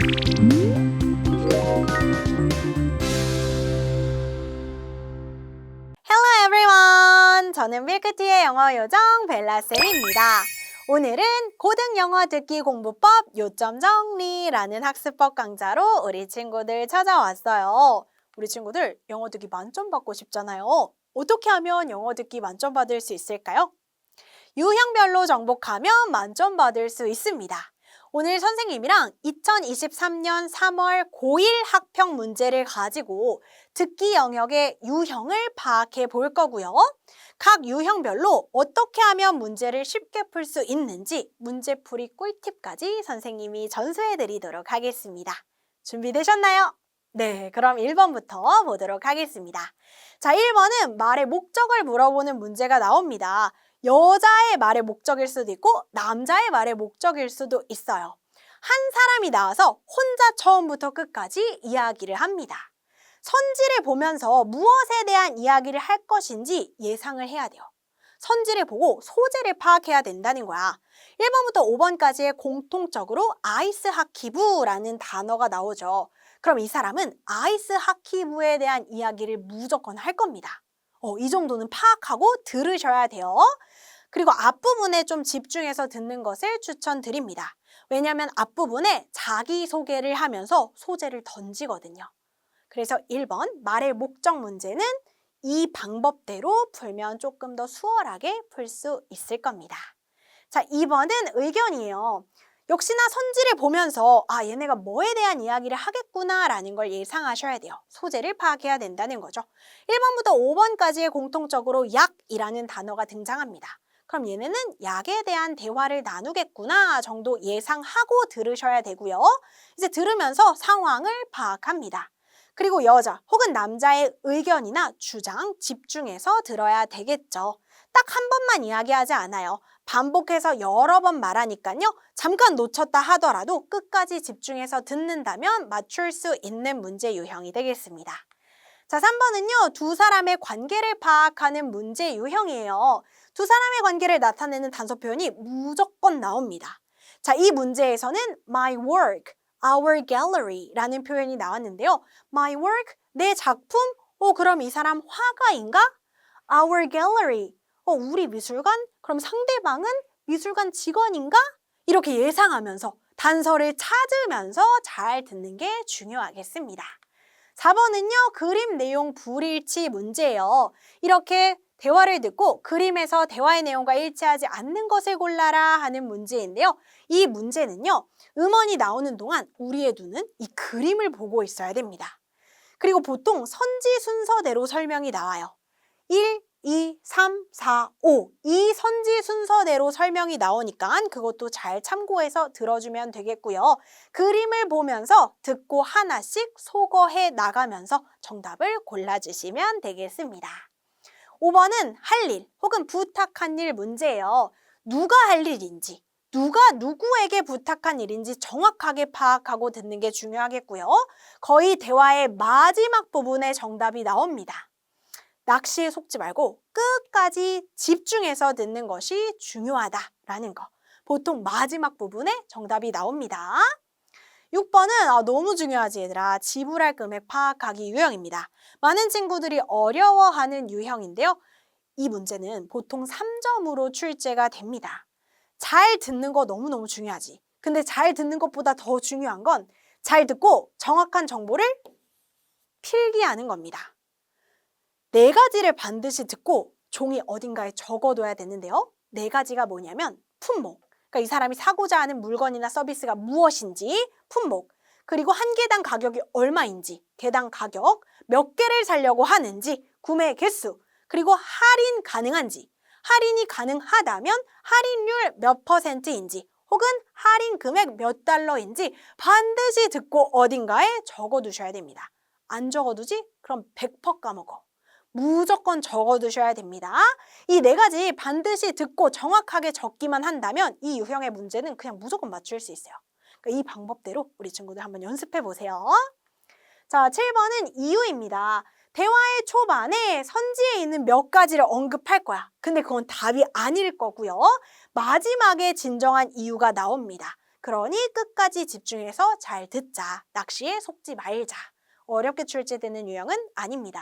Hello everyone! 저는 밀크티의 영어 요정 벨라쌤입니다. 오늘은 고등 영어 듣기 공부법 요점 정리라는 학습법 강좌로 우리 친구들 찾아왔어요. 우리 친구들 영어 듣기 만점 받고 싶잖아요. 어떻게 하면 영어 듣기 만점 받을 수 있을까요? 유형별로 정복하면 만점 받을 수 있습니다. 오늘 선생님이랑 2023년 3월 고1 학평 문제를 가지고 듣기 영역의 유형을 파악해 볼 거고요. 각 유형별로 어떻게 하면 문제를 쉽게 풀 수 있는지 문제풀이 꿀팁까지 선생님이 전수해 드리도록 하겠습니다. 준비되셨나요? 네, 그럼 1번부터 보도록 하겠습니다. 자, 1번은 말의 목적을 물어보는 문제가 나옵니다. 여자의 말의 목적일 수도 있고 남자의 말의 목적일 수도 있어요. 한 사람이 나와서 혼자 처음부터 끝까지 이야기를 합니다. 선지를 보면서 무엇에 대한 이야기를 할 것인지 예상을 해야 돼요. 선지를 보고 소재를 파악해야 된다는 거야. 1번부터 5번까지의 공통적으로 아이스 하키부라는 단어가 나오죠. 그럼 이 사람은 아이스 하키부에 대한 이야기를 무조건 할 겁니다. 이 정도는 파악하고 들으셔야 돼요. 그리고 앞부분에 좀 집중해서 듣는 것을 추천드립니다. 왜냐하면 앞부분에 자기소개를 하면서 소재를 던지거든요. 그래서 1번 말의 목적 문제는 이 방법대로 풀면 조금 더 수월하게 풀 수 있을 겁니다. 자, 2번은 의견이에요. 역시나 선지를 보면서 얘네가 뭐에 대한 이야기를 하겠구나 라는 걸 예상하셔야 돼요. 소재를 파악해야 된다는 거죠. 1번부터 5번까지의 공통적으로 약이라는 단어가 등장합니다. 그럼 얘네는 약에 대한 대화를 나누겠구나 정도 예상하고 들으셔야 되고요. 이제 들으면서 상황을 파악합니다. 그리고 여자 혹은 남자의 의견이나 주장 집중해서 들어야 되겠죠. 딱 한 번만 이야기하지 않아요. 반복해서 여러 번 말하니까요. 잠깐 놓쳤다 하더라도 끝까지 집중해서 듣는다면 맞출 수 있는 문제 유형이 되겠습니다. 자, 3번은요. 두 사람의 관계를 파악하는 문제 유형이에요. 두 사람의 관계를 나타내는 단서 표현이 무조건 나옵니다. 자, 이 문제에서는 my work, our gallery라는 표현이 나왔는데요. my work, 내 작품? 그럼 이 사람 화가인가? our gallery, 우리 미술관? 그럼 상대방은 미술관 직원인가? 이렇게 예상하면서 단서를 찾으면서 잘 듣는 게 중요하겠습니다. 4번은요. 그림 내용 불일치 문제예요. 이렇게 대화를 듣고 그림에서 대화의 내용과 일치하지 않는 것을 골라라 하는 문제인데요. 이 문제는요. 음원이 나오는 동안 우리의 눈은 이 그림을 보고 있어야 됩니다. 그리고 보통 선지 순서대로 설명이 나와요. 1, 2, 3, 4, 5 이 선지 순서대로 설명이 나오니까 그것도 잘 참고해서 들어주면 되겠고요. 그림을 보면서 듣고 하나씩 소거해 나가면서 정답을 골라주시면 되겠습니다. 5번은 할 일 혹은 부탁한 일 문제예요. 누가 할 일인지, 누가 누구에게 부탁한 일인지 정확하게 파악하고 듣는 게 중요하겠고요. 거의 대화의 마지막 부분에 정답이 나옵니다. 낚시에 속지 말고 끝까지 집중해서 듣는 것이 중요하다라는 거. 보통 마지막 부분에 정답이 나옵니다. 6번은 너무 중요하지 얘들아. 지불할 금액 파악하기 유형입니다. 많은 친구들이 어려워하는 유형인데요. 이 문제는 보통 3점으로 출제가 됩니다. 잘 듣는 거 너무너무 중요하지. 근데 잘 듣는 것보다 더 중요한 건 잘 듣고 정확한 정보를 필기하는 겁니다. 4가지를 반드시 듣고 종이 어딘가에 적어둬야 되는데요. 4가지가 뭐냐면 품목, 그러니까 이 사람이 사고자 하는 물건이나 서비스가 무엇인지 품목, 그리고 한 개당 가격이 얼마인지, 개당 가격, 몇 개를 사려고 하는지, 구매 개수, 그리고 할인 가능한지, 할인이 가능하다면 할인율 몇 %인지, 혹은 할인 금액 몇 달러인지 반드시 듣고 어딘가에 적어두셔야 됩니다. 안 적어두지? 그럼 100% 까먹어. 무조건 적어두셔야 됩니다. 이 4가지 반드시 듣고 정확하게 적기만 한다면 이 유형의 문제는 그냥 무조건 맞출 수 있어요. 그러니까 이 방법대로 우리 친구들 한번 연습해 보세요. 자, 7번은 이유입니다. 대화의 초반에 선지에 있는 몇 가지를 언급할 거야. 근데 그건 답이 아닐 거고요. 마지막에 진정한 이유가 나옵니다. 그러니 끝까지 집중해서 잘 듣자. 낚시에 속지 말자. 어렵게 출제되는 유형은 아닙니다.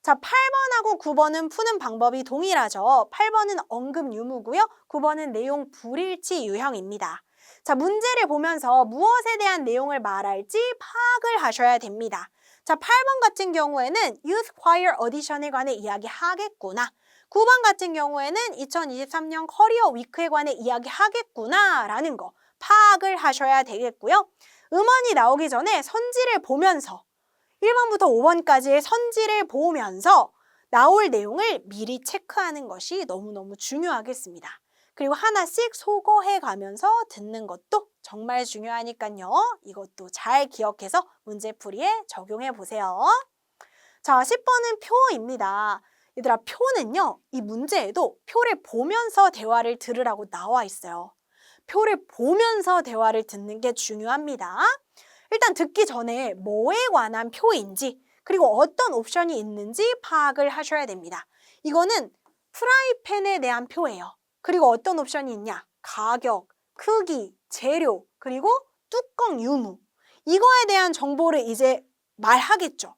자, 8번하고 9번은 푸는 방법이 동일하죠. 8번은 언급 유무고요. 9번은 내용 불일치 유형입니다. 자, 문제를 보면서 무엇에 대한 내용을 말할지 파악을 하셔야 됩니다. 자, 8번 같은 경우에는 Youth Choir Audition에 관해 이야기하겠구나. 9번 같은 경우에는 2023년 커리어 위크에 관해 이야기하겠구나 라는 거 파악을 하셔야 되겠고요. 음원이 나오기 전에 선지를 보면서 1번부터 5번까지의 선지를 보면서 나올 내용을 미리 체크하는 것이 너무너무 중요하겠습니다. 그리고 하나씩 소거해 가면서 듣는 것도 정말 중요하니까요. 이것도 잘 기억해서 문제풀이에 적용해 보세요. 자, 10번은 표입니다. 얘들아, 표는요, 이 문제에도 표를 보면서 대화를 들으라고 나와 있어요. 표를 보면서 대화를 듣는 게 중요합니다. 일단 듣기 전에 뭐에 관한 표인지 그리고 어떤 옵션이 있는지 파악을 하셔야 됩니다. 이거는 프라이팬에 대한 표예요. 그리고 어떤 옵션이 있냐? 가격, 크기, 재료, 그리고 뚜껑 유무. 이거에 대한 정보를 이제 말하겠죠.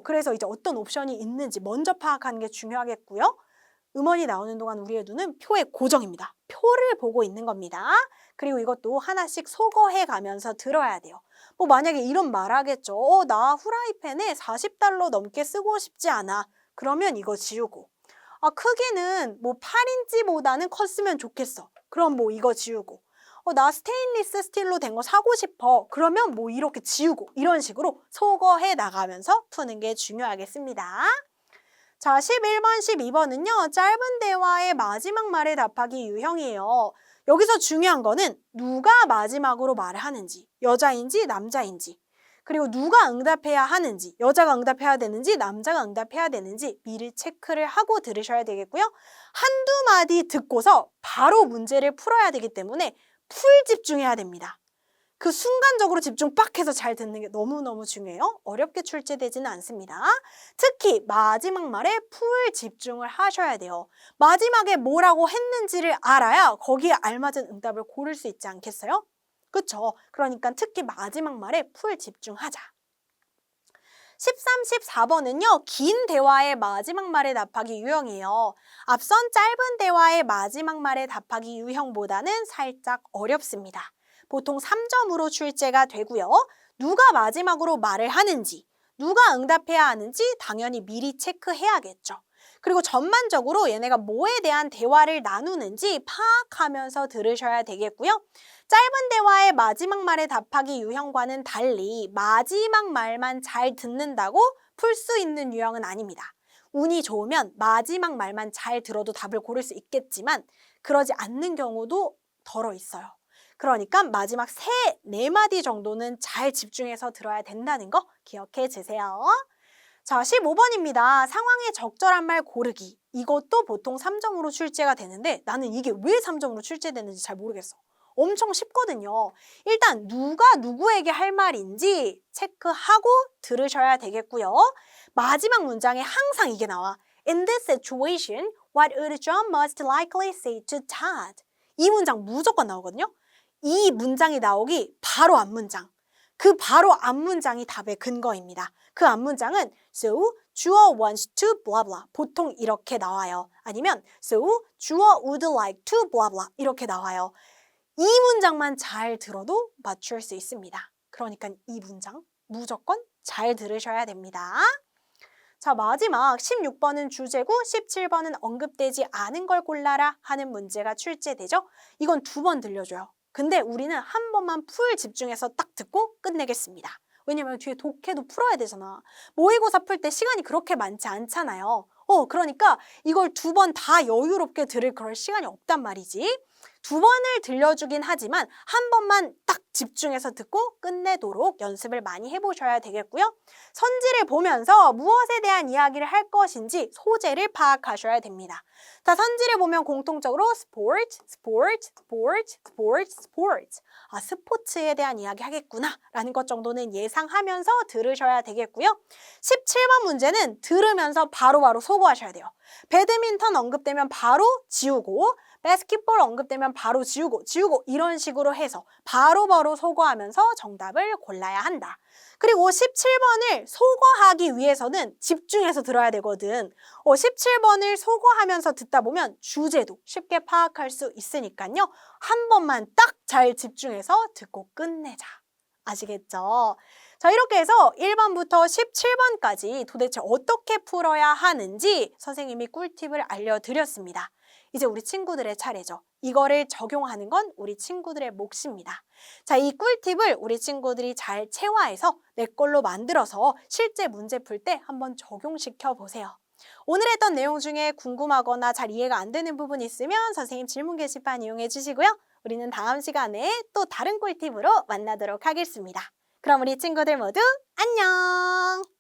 그래서 이제 어떤 옵션이 있는지 먼저 파악하는 게 중요하겠고요. 음원이 나오는 동안 우리의 눈은 표의 고정입니다. 표를 보고 있는 겁니다. 그리고 이것도 하나씩 소거해 가면서 들어야 돼요. 뭐 만약에 이런 말 하겠죠. 나 후라이팬에 40달러 넘게 쓰고 싶지 않아. 그러면 이거 지우고. 크기는 뭐 8인치보다는 컸으면 좋겠어. 그럼 뭐 이거 지우고. 나 스테인리스 스틸로 된 거 사고 싶어. 그러면 뭐 이렇게 지우고. 이런 식으로 소거해 나가면서 푸는 게 중요하겠습니다. 자, 11번, 12번은요. 짧은 대화의 마지막 말에 답하기 유형이에요. 여기서 중요한 거는 누가 마지막으로 말을 하는지, 여자인지 남자인지, 그리고 누가 응답해야 하는지, 여자가 응답해야 되는지, 남자가 응답해야 되는지 미리 체크를 하고 들으셔야 되겠고요. 한두 마디 듣고서 바로 문제를 풀어야 되기 때문에 풀 집중해야 됩니다. 그 순간적으로 집중 빡 해서 잘 듣는 게 너무너무 중요해요. 어렵게 출제되지는 않습니다. 특히 마지막 말에 풀 집중을 하셔야 돼요. 마지막에 뭐라고 했는지를 알아야 거기에 알맞은 응답을 고를 수 있지 않겠어요? 그쵸? 그러니까 특히 마지막 말에 풀 집중하자. 13, 14번은요. 긴 대화의 마지막 말에 답하기 유형이에요. 앞선 짧은 대화의 마지막 말에 답하기 유형보다는 살짝 어렵습니다. 보통 3점으로 출제가 되고요. 누가 마지막으로 말을 하는지, 누가 응답해야 하는지 당연히 미리 체크해야겠죠. 그리고 전반적으로 얘네가 뭐에 대한 대화를 나누는지 파악하면서 들으셔야 되겠고요. 짧은 대화의 마지막 말에 답하기 유형과는 달리 마지막 말만 잘 듣는다고 풀 수 있는 유형은 아닙니다. 운이 좋으면 마지막 말만 잘 들어도 답을 고를 수 있겠지만 그러지 않는 경우도 덜어 있어요. 그러니까 마지막 3, 4마디 정도는 잘 집중해서 들어야 된다는 거 기억해 주세요. 자, 15번입니다. 상황에 적절한 말 고르기. 이것도 보통 3점으로 출제가 되는데 나는 이게 왜 3점으로 출제되는지 잘 모르겠어. 엄청 쉽거든요. 일단 누가 누구에게 할 말인지 체크하고 들으셔야 되겠고요. 마지막 문장에 항상 이게 나와. In this situation, what would John most likely say to Todd? 이 문장 무조건 나오거든요. 이 문장이 나오기 바로 앞문장. 그 바로 앞문장이 답의 근거입니다. 그 앞문장은 So, 주어 wants to blah blah. 보통 이렇게 나와요. 아니면 So, 주어 would like to blah blah. 이렇게 나와요. 이 문장만 잘 들어도 맞출 수 있습니다. 그러니까 이 문장 무조건 잘 들으셔야 됩니다. 자, 마지막 16번은 주제고 17번은 언급되지 않은 걸 골라라 하는 문제가 출제되죠. 이건 2번 들려줘요. 근데 우리는 한 번만 풀 집중해서 딱 듣고 끝내겠습니다. 왜냐면 뒤에 독해도 풀어야 되잖아. 모의고사 풀 때 시간이 그렇게 많지 않잖아요. 그러니까 이걸 2번 다 여유롭게 들을 그럴 시간이 없단 말이지. 2번을 들려주긴 하지만 한 번만 딱 집중해서 듣고 끝내도록 연습을 많이 해보셔야 되겠고요. 선지를 보면서 무엇에 대한 이야기를 할 것인지 소재를 파악하셔야 됩니다. 자, 선지를 보면 공통적으로 스포츠, 스포츠, 스포츠, 스포츠, 스포츠. 스포츠에 대한 이야기 하겠구나 라는 것 정도는 예상하면서 들으셔야 되겠고요. 17번 문제는 들으면서 바로바로 소거하셔야 돼요. 배드민턴 언급되면 바로 지우고 basketball 언급되면 바로 지우고 이런 식으로 해서 바로바로 소거하면서 정답을 골라야 한다. 그리고 17번을 소거하기 위해서는 집중해서 들어야 되거든. 17번을 소거하면서 듣다 보면 주제도 쉽게 파악할 수 있으니까요. 한 번만 딱 잘 집중해서 듣고 끝내자. 아시겠죠? 자, 이렇게 해서 1번부터 17번까지 도대체 어떻게 풀어야 하는지 선생님이 꿀팁을 알려드렸습니다. 이제 우리 친구들의 차례죠. 이거를 적용하는 건 우리 친구들의 몫입니다. 자, 이 꿀팁을 우리 친구들이 잘 체화해서 내 걸로 만들어서 실제 문제 풀 때 한번 적용시켜 보세요. 오늘 했던 내용 중에 궁금하거나 잘 이해가 안 되는 부분 있으면 선생님 질문 게시판 이용해 주시고요. 우리는 다음 시간에 또 다른 꿀팁으로 만나도록 하겠습니다. 그럼 우리 친구들 모두 안녕!